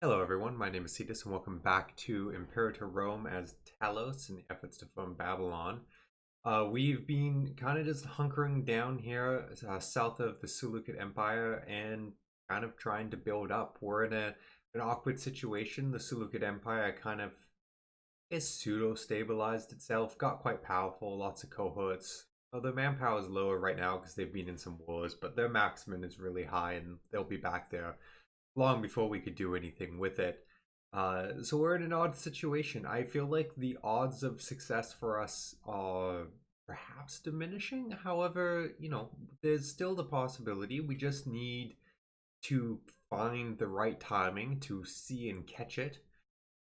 Hello everyone, my name is Cetus and welcome back to Imperator Rome as Talos in the efforts to form Babylon. We've been kind of just hunkering down here south of the Seleukid Empire and kind of trying to build up. We're in an awkward situation. The Seleukid Empire kind of is pseudo-stabilized itself, got quite powerful, lots of cohorts. Although manpower is lower right now because they've been in some wars, but their maximum is really high and they'll be back there long before we could do anything with it. So we're in an odd situation. I feel like the odds of success for us are perhaps diminishing. However, there's still the possibility. We just need to find the right timing to see and catch it.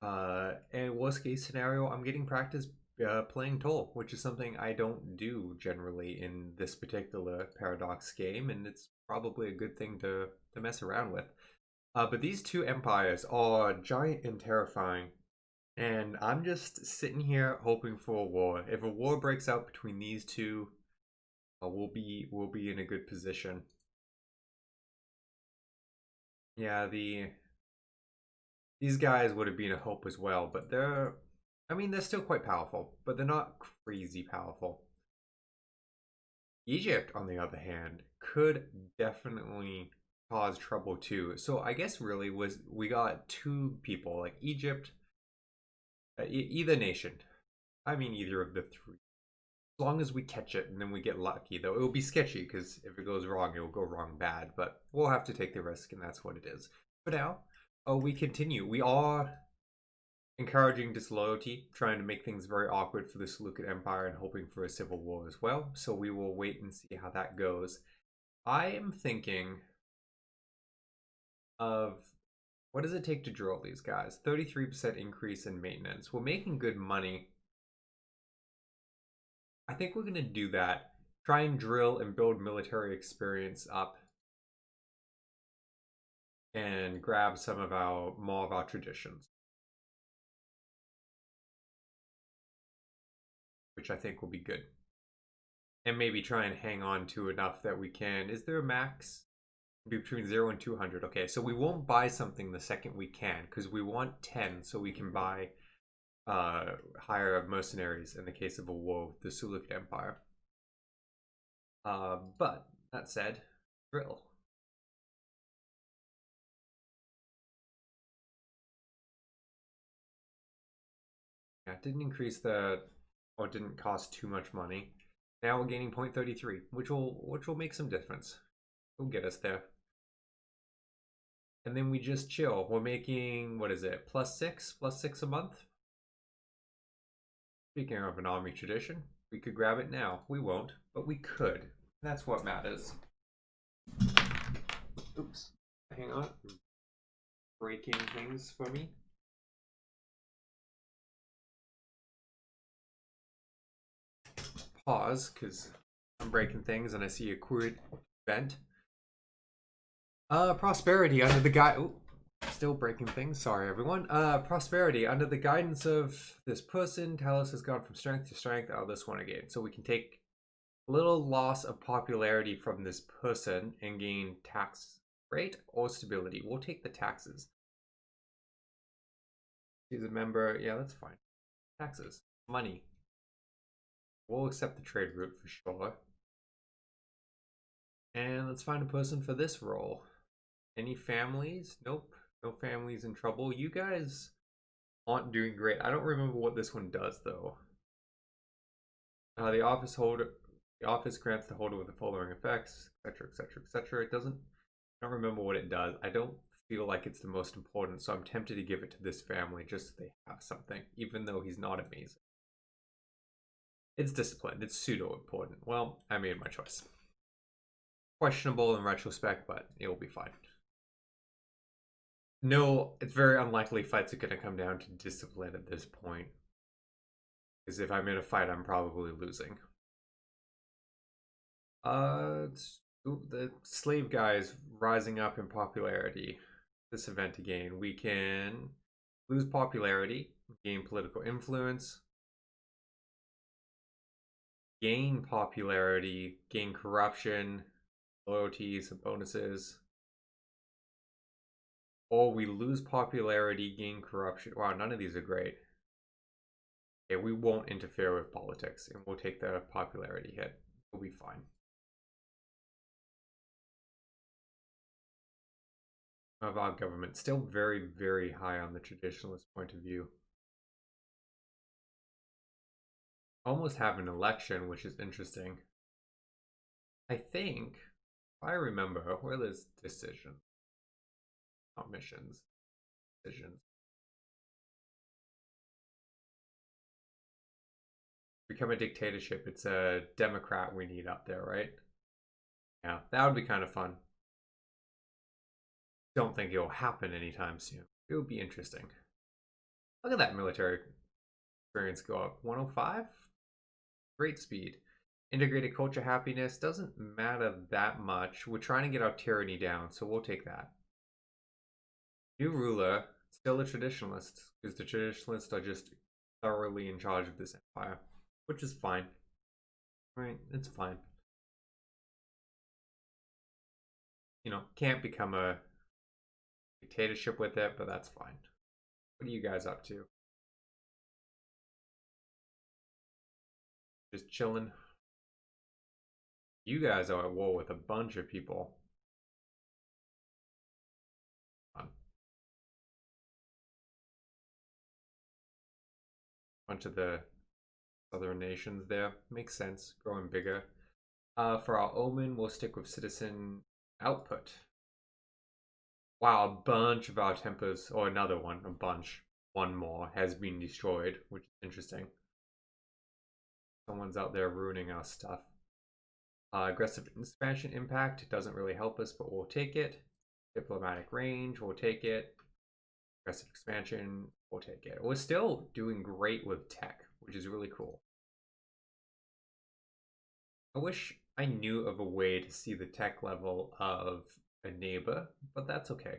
And worst case scenario, I'm getting practice playing Toll, which is something I don't do generally in this particular Paradox game, and it's probably a good thing to mess around with. But these two empires are giant and terrifying, and I'm just sitting here hoping for a war. If a war breaks out between these two, we'll be in a good position. Yeah, these guys would have been a hope as well, but they're still quite powerful, but they're not crazy powerful. Egypt, on the other hand, could definitely cause trouble too. So I guess really we got two people like Egypt, either nation. I mean either of the three. As long as we catch it and then we get lucky, though it will be sketchy because if it goes wrong, it will go wrong bad. But we'll have to take the risk, and that's what it is. For now, we continue. We are encouraging disloyalty, trying to make things very awkward for the Seleukid Empire and hoping for a civil war as well. So we will wait and see how that goes. I am thinking of what does it take to drill these guys? 33% increase in maintenance. We're making good money. I think we're going to do that. Try and drill and build military experience up. And grab some of more of our traditions. Which I think will be good. And maybe try and hang on to enough that we can. Is there a max? Between 0 and 200. Okay, so we won't buy something the second we can because we want 10 so we can buy hire mercenaries in the case of a war with the Seleukid Empire. But that said, drill. Yeah, it didn't increase or didn't cost too much money. Now we're gaining 0.33, which will make some difference. It'll get us there. And then we just chill. We're making, what is it, +6 a month? Speaking of an army tradition, we could grab it now. We won't, but we could. That's what matters. Oops. Hang on. Breaking things for me. Pause, because I'm breaking things and I see a query event. Prosperity under the guide. Still breaking things. Sorry, everyone. Prosperity under the guidance of this person. Talos has gone from strength to strength. Oh, this one again. So we can take a little loss of popularity from this person and gain tax rate or stability. We'll take the taxes. He's a member. Yeah, that's fine. Taxes. Money. We'll accept the trade route for sure. And let's find a person for this role. Any families? Nope. No families in trouble. You guys aren't doing great. I don't remember what this one does though. The office grants the holder with the following effects, etc., etc., etc. It doesn't. I don't remember what it does. I don't feel like it's the most important, so I'm tempted to give it to this family just so they have something, even though he's not amazing. It's disciplined. It's pseudo important. Well, I made my choice. Questionable in retrospect, but it will be fine. No, it's very unlikely fights are going to come down to discipline at this point. Because if I'm in a fight, I'm probably losing. The slave guys rising up in popularity. This event again. We can lose popularity, gain political influence, gain popularity, gain corruption, loyalty, some bonuses. Or we lose popularity, gain corruption. Wow, none of these are great. Yeah, we won't interfere with politics, and we'll take the popularity hit. We'll be fine. Of our government, still very, very high on the traditionalist point of view. Almost have an election, which is interesting. I think, if I remember, where is decision? Not missions. Decisions. Become a dictatorship. It's a Democrat we need up there, right? Yeah, that would be kind of fun. Don't think it'll happen anytime soon. It would be interesting. Look at that military experience go up. 105? Great speed. Integrated culture happiness doesn't matter that much. We're trying to get our tyranny down, so we'll take that. New ruler, still a traditionalist, because the traditionalists are just thoroughly in charge of this empire, which is fine. Right? It's fine. You know, can't become a dictatorship with it, but that's fine. What are you guys up to? Just chilling? You guys are at war with a bunch of people. Bunch of the other nations there. Makes sense. Growing bigger. For our omen, we'll stick with citizen output. Wow, a bunch of our tempers, or another one, a bunch, one more, has been destroyed, which is interesting. Someone's out there ruining our stuff. Aggressive expansion impact doesn't really help us, but we'll take it. Diplomatic range, we'll take it. Aggressive expansion, we'll take it. We're still doing great with tech, which is really cool. I wish I knew of a way to see the tech level of a neighbor, but that's okay.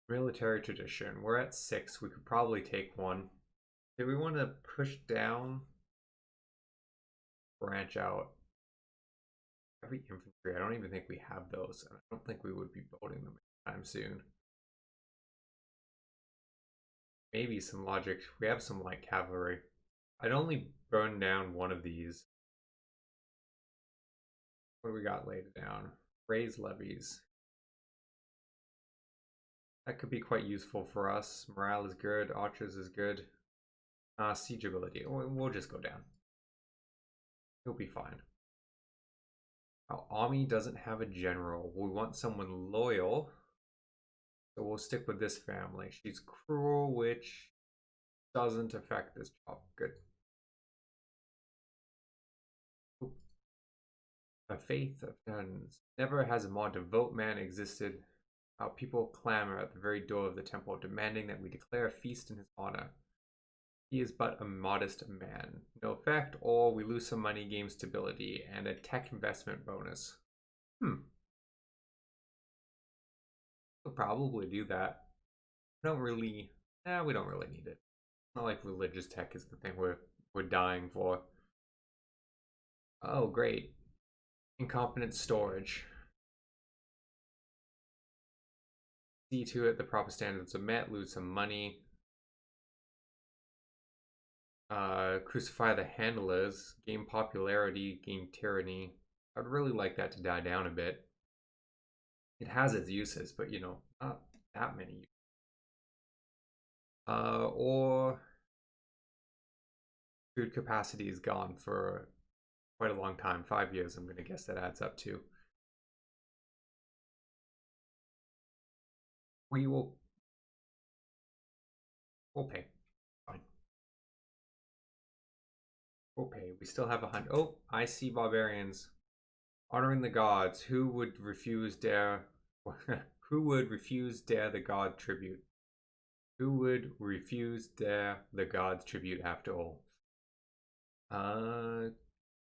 Military tradition. We're at 6. We could probably take one. Do we want to push down? Branch out. Heavy infantry. I don't even think we have those. I don't think we would be building them anytime soon. Maybe some logic. We have some light cavalry. I'd only burn down one of these. What do we got laid down? Raise levies. That could be quite useful for us. Morale is good. Archers is good. Siege ability. We'll just go down. It'll be fine. Our army doesn't have a general. We want someone loyal. So we'll stick with this family. She's cruel, which doesn't affect this job. Good. A faith of nuns. Never has a more devout man existed. Our people clamor at the very door of the temple, demanding that we declare a feast in his honor. He is but a modest man. No effect, or we lose some money, gain stability, and a tech investment bonus. We'll probably do that. We don't really need it. Not like religious tech is the thing we're dying for. Oh, great. Incompetent storage. See to it the proper standards are met, lose some money. Crucify the handlers, gain popularity, gain tyranny. I'd really like that to die down a bit. It has its uses, but you know, not that many. Or food capacity is gone for quite a long time. 5 years, I'm gonna guess that adds up to. We'll pay. Fine. We'll pay. We still have 100. Oh, I see barbarians. Honoring the gods. Who would refuse dare? Who would refuse dare the god tribute? Who would refuse dare the god's tribute after all?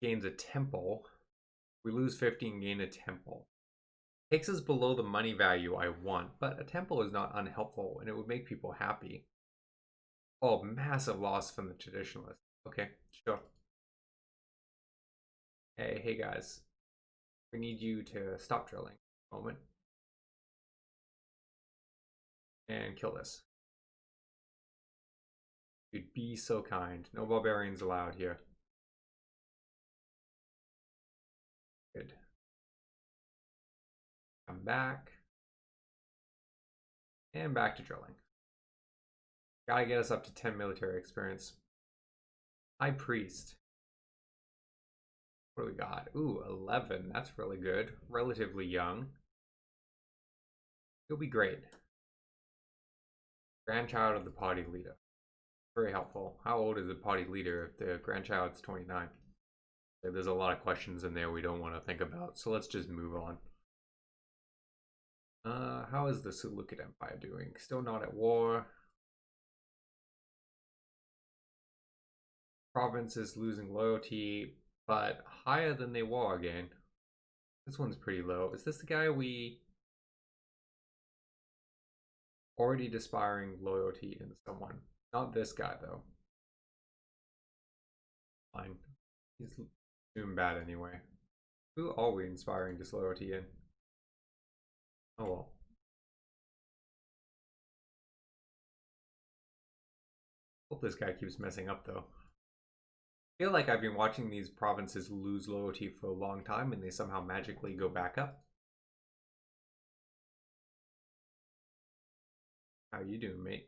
Gains a temple. We lose 15, gain a temple. Takes us below the money value I want, but a temple is not unhelpful and it would make people happy. Oh, massive loss from the traditionalists. Okay, sure. Hey guys. We need you to stop drilling for a moment. And kill this. You'd be so kind. No barbarians allowed here. Good. Come back. And back to drilling. Gotta get us up to 10 military experience. High Priest. What do we got? Ooh, 11. That's really good. Relatively young. He'll be great. Grandchild of the party leader. Very helpful. How old is the party leader if the grandchild's 29? There's a lot of questions in there we don't want to think about, so let's just move on. How is the Seleukid Empire doing? Still not at war. Province is losing loyalty, but higher than they were again. This one's pretty low. Is this the guy we already inspiring loyalty in someone? Not this guy though. Fine. He's doing bad anyway. Who are we inspiring disloyalty in? Oh well. Hope this guy keeps messing up though. I feel like I've been watching these provinces lose loyalty for a long time and they somehow magically go back up. How you doing, mate?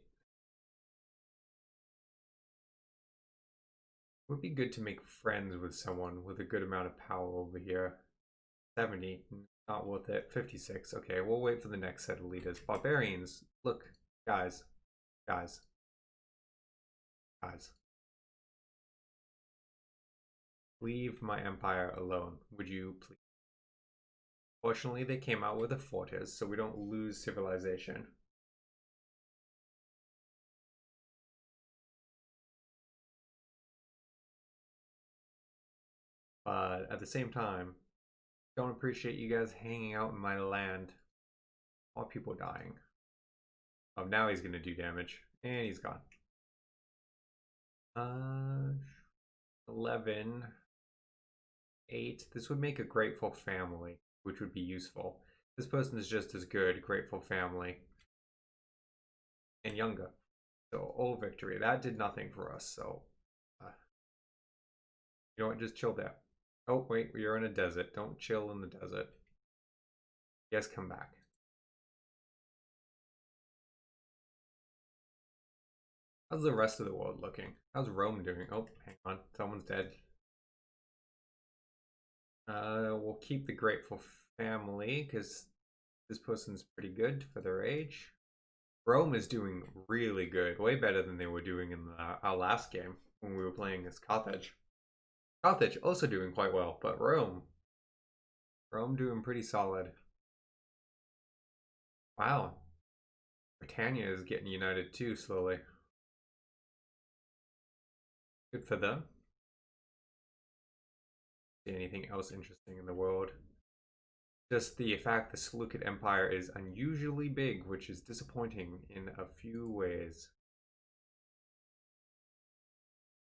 Would be good to make friends with someone with a good amount of power over here. 70, not worth it. 56, okay, we'll wait for the next set of leaders. Barbarians, look, guys. Leave my empire alone, would you please? Fortunately, they came out with a fortress, so we don't lose civilization. But at the same time, don't appreciate you guys hanging out in my land. All people dying. Oh, now he's gonna do damage. And he's gone. 11. 8. This would make a grateful family, which would be useful. This person is just as good, grateful family. And younger. So, old victory. That did nothing for us, so... you know what, just chill there. Oh, wait, you're in a desert. Don't chill in the desert. Yes, come back. How's the rest of the world looking? How's Rome doing? Oh, hang on. Someone's dead. We'll keep the grateful family because this person's pretty good for their age. Rome is doing really good. Way better than they were doing in our last game when we were playing as Carthage. Carthage also doing quite well, but Rome doing pretty solid. Wow. Britannia is getting united too, slowly. Good for them. See anything else interesting in the world? Just the fact the Seleukid Empire is unusually big, which is disappointing in a few ways.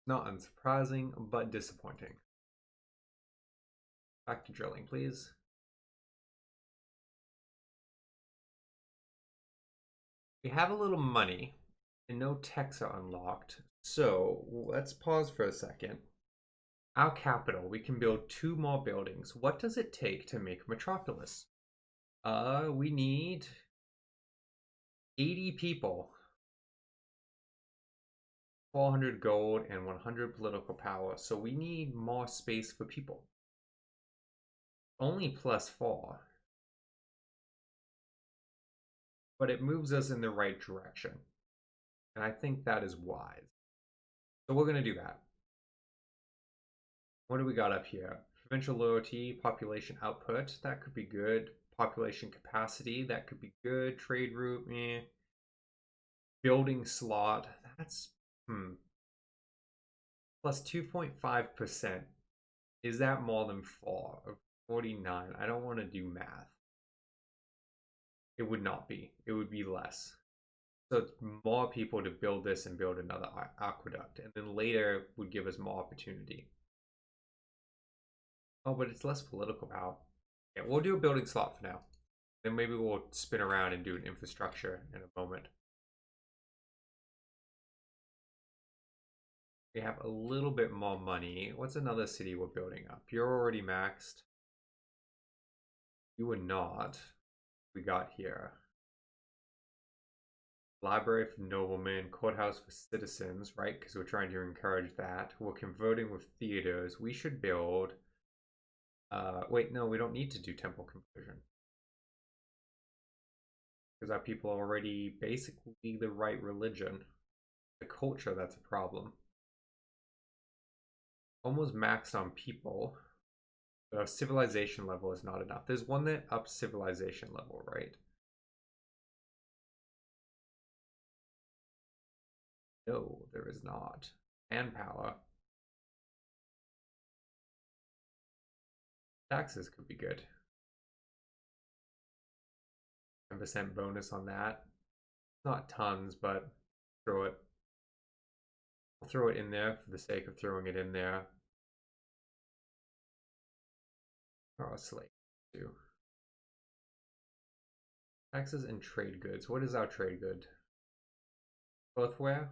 Not unsurprising, but disappointing. Back to drilling, please. We have a little money, and no techs are unlocked. So let's pause for a second. Our capital, we can build 2 more buildings. What does it take to make metropolis? We need 80 people. 400 gold and 100 political power. So we need more space for people. Only +4. But it moves us in the right direction. And I think that is wise. So we're going to do that. What do we got up here? Provincial loyalty, population output, that could be good. Population capacity, that could be good. Trade route, eh. Building slot, that's, Plus 2.5%. Is that more than 4? 49. I don't want to do math. It would not be. It would be less. So it's more people to build this and build another aqueduct. And then later would give us more opportunity. Oh, but it's less political power. Yeah, we'll do a building slot for now. Then maybe we'll spin around and do an infrastructure in a moment. We have a little bit more money. What's another city we're building up? You're already maxed. You were not. We got here. Library for noblemen, courthouse for citizens, right? Because we're trying to encourage that. We're converting with theaters. We should build... wait, no, we don't need to do temple conversion. Because our people are already basically the right religion. The culture, that's a problem. Almost maxed on people. But our civilization level is not enough. There's one that ups civilization level, right? No, there is not. Manpower. Taxes could be good. 10% bonus on that. Not tons, but throw it. I'll throw it in there for the sake of throwing it in there. Or a slave too. Taxes and trade goods. What is our trade good? Clothware?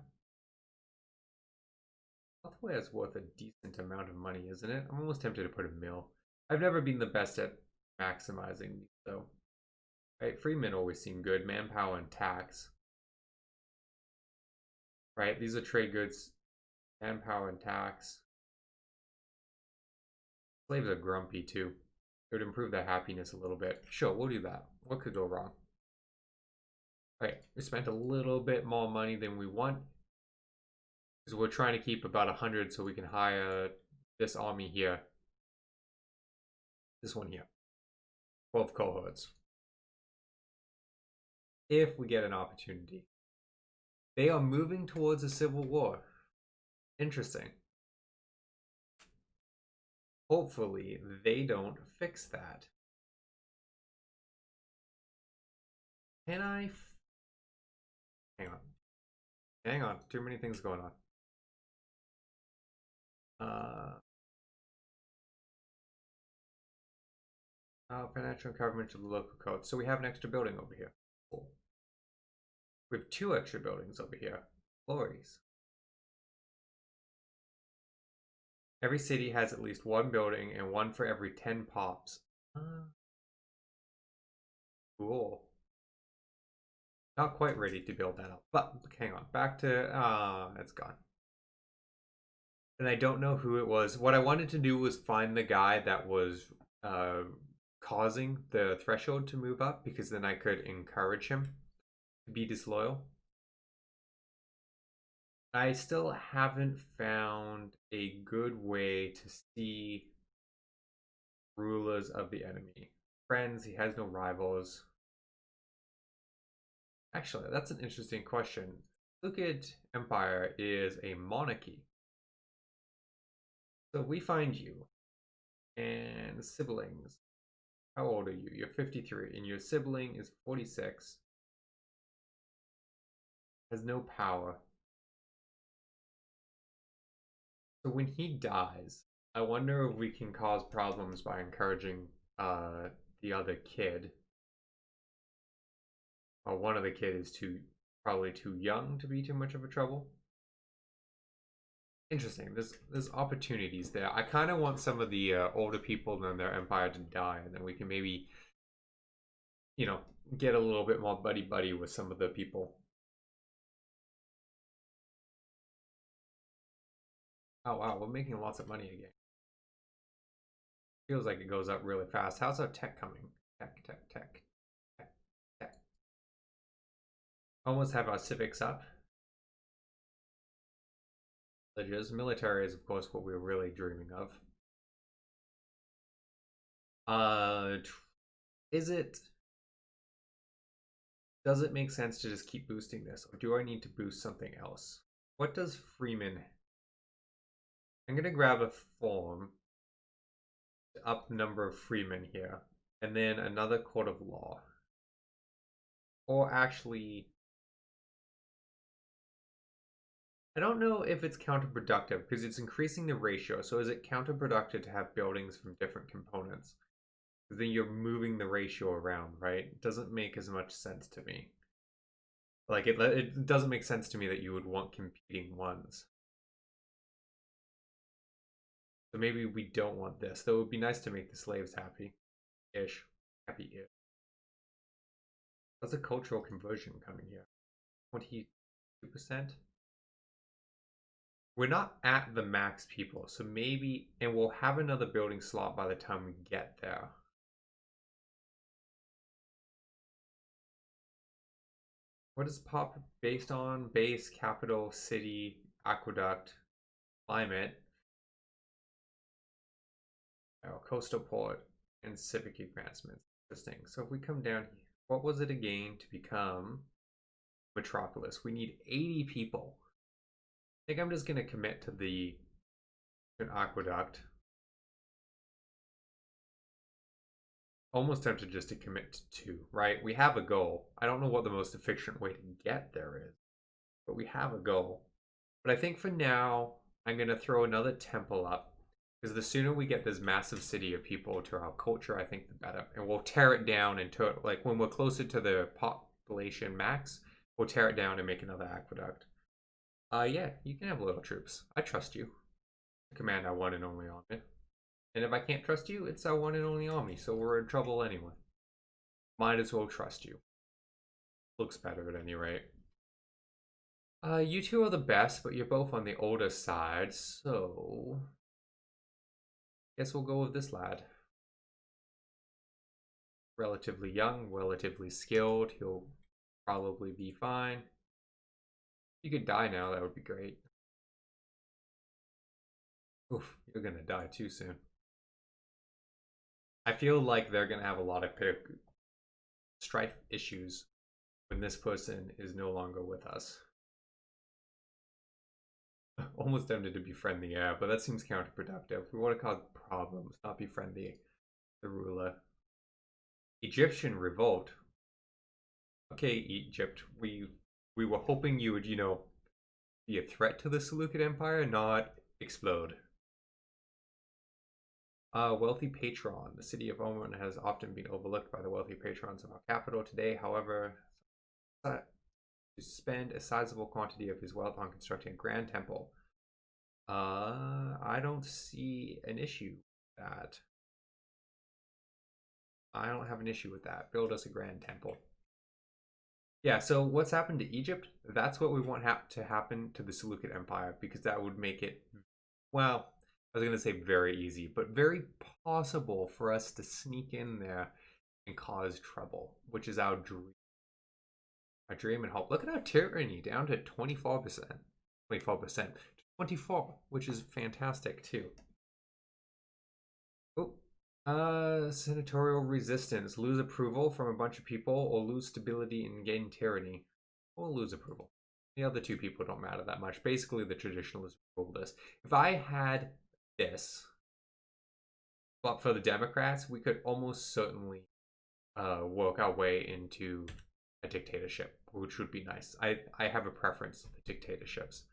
Clothware is worth a decent amount of money, isn't it? I'm almost tempted to put a mill. I've never been the best at maximizing these, though. Right, freemen always seem good. Manpower and tax. Right, these are trade goods. Manpower and tax. Slaves are grumpy too. It would improve their happiness a little bit. Sure, we'll do that. What could go wrong? Right, we spent a little bit more money than we want. Because we're trying to keep about 100 so we can hire this army here. This one here. 12 cohorts. If we get an opportunity. They are moving towards a civil war. Interesting. Hopefully, they don't fix that. Can I... Hang on. Hang on. Too many things going on. Financial and government to the local code. So we have an extra building over here. Cool. We have 2 extra buildings over here. Glories. Every city has at least 1 building and 1 for every 10 pops. Cool. Not quite ready to build that up. But hang on. Back to... it's gone. And I don't know who it was. What I wanted to do was find the guy that was causing the threshold to move up, because then I could encourage him to be disloyal. I still haven't found a good way to see rulers of the enemy. Friends, he has no rivals. Actually, that's an interesting question. Seleukid Empire is a monarchy. So we find you and siblings. How old are you? You're 53 and your sibling is 46. Has no power. So when he dies, I wonder if we can cause problems by encouraging the other kid. Well, one of the kid is probably too young to be too much of a trouble. Interesting. There's opportunities there. I kind of want some of the older people in their empire to die, and then we can maybe, you know, get a little bit more buddy-buddy with some of the people. Oh wow, we're making lots of money again. Feels like it goes up really fast. How's our tech coming? Tech. Almost have our civics up. Villages. Military is, of course, what we're really dreaming of. Does it make sense to just keep boosting this, or do I need to boost something else? What does Freeman... I'm gonna grab a form to up the number of freemen here, and then another court of law. Or actually... I don't know if it's counterproductive, because it's increasing the ratio, so is it counterproductive to have buildings from different components? Then you're moving the ratio around, right? It doesn't make as much sense to me. Like, it doesn't make sense to me that you would want competing ones. So maybe we don't want this. Though it would be nice to make the slaves happy-ish. Happy-ish. What's a cultural conversion coming here? 22%? We're not at the max people, so maybe, and we'll have another building slot by the time we get there. What is pop based on? Base, capital, city, aqueduct, climate, coastal port, and civic advancements. Interesting. So if we come down here, what was it again to become metropolis? We need 80 people. I think I'm just going to commit to an aqueduct. Almost tempted just to commit to 2, right? We have a goal. I don't know what the most efficient way to get there is, but we have a goal. But I think for now, I'm going to throw another temple up, because the sooner we get this massive city of people to our culture, I think the better. And we'll tear it down until, like, when we're closer to the population max, we'll tear it down and make another aqueduct. Yeah, you can have little troops. I trust you. Command our one and only army. And if I can't trust you, it's our one and only army, so we're in trouble anyway. Might as well trust you. Looks better at any rate. You two are the best, but you're both on the older side, so guess we'll go with this lad. Relatively young, relatively skilled. He'll probably be fine. You could die now, that would be great. Oof, you're gonna die too soon. I feel like they're gonna have a lot of strife issues when this person is no longer with us. Almost tempted to befriend the heir, but that seems counterproductive. We want to cause problems, not befriend the ruler. Egyptian revolt. Okay, Egypt, we were hoping you would, be a threat to the Seleukid Empire, not explode. Wealthy patron. The city of Oman has often been overlooked by the wealthy patrons of our capital today. However, to spend a sizable quantity of his wealth on constructing a grand temple. I don't see an issue with that. I don't have an issue with that. Build us a grand temple. Yeah, so what's happened to Egypt? That's what we want to happen to the Seleukid Empire, because that would make it, well, I was going to say very easy, but very possible for us to sneak in there and cause trouble, which is our dream. Our dream and hope. Look at our tyranny down to 24%. 24%. 24, which is fantastic too. Oh, senatorial resistance. Lose approval from a bunch of people, or lose stability and gain tyranny. Or lose approval. The other two people don't matter that much. Basically, the traditionalists ruled us. If I had this, but for the Democrats, we could almost certainly work our way into a dictatorship, which would be nice. I have a preference for the dictatorships.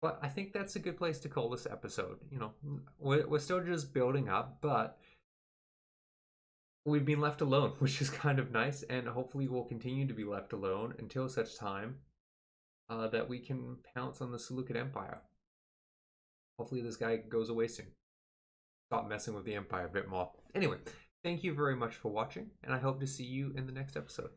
But I think that's a good place to call this episode. We're still just building up, but we've been left alone, which is kind of nice, and hopefully we'll continue to be left alone until such time that we can pounce on the Seleukid Empire. Hopefully this guy goes away soon. Stop messing with the Empire a bit more. Anyway, thank you very much for watching, and I hope to see you in the next episode.